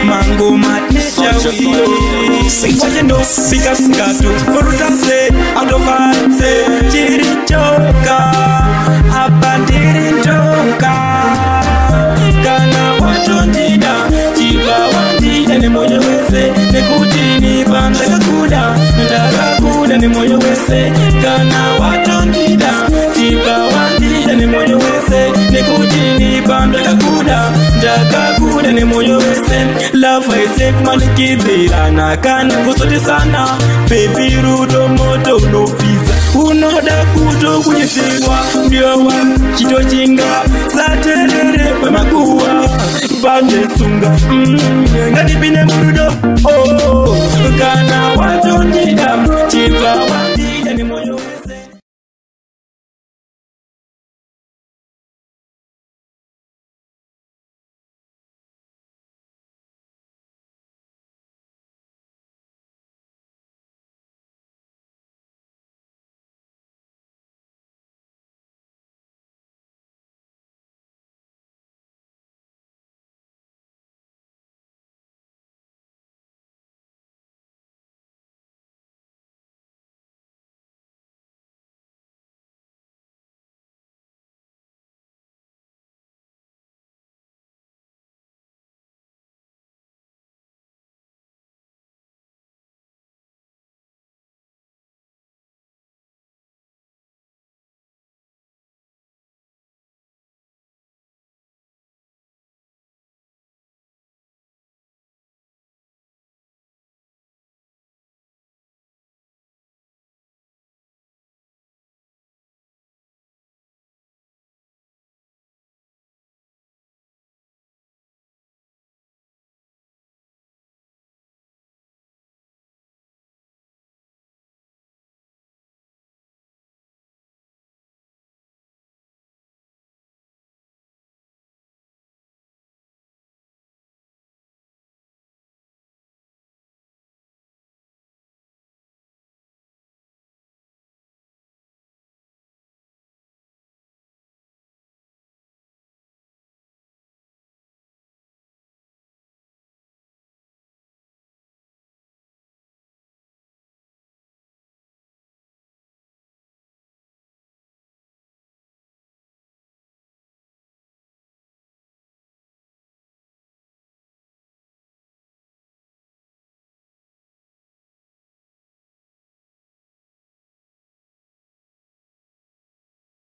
Mango matnesha wii Wajendo pika skatu Furutase Adofanse Chirichoka Hapa ndirichoka Kana watondida Chiva wandida ni moyo wese Nekutini banda kakuda Ndaka kuda ni moyo wese Kana watondida Chiva wandida ni moyo wese Nekutini banda kakuda Ndaka kuda ni moyo wese Love I take malikidhira na kana kusote sana Baby rudo moto no pizza Unoda kuto kujisiwa Mdiwa chito chinga Saterere pemakuwa Bande sunga Ngati pine murudo Oh Kana wato nida Chiva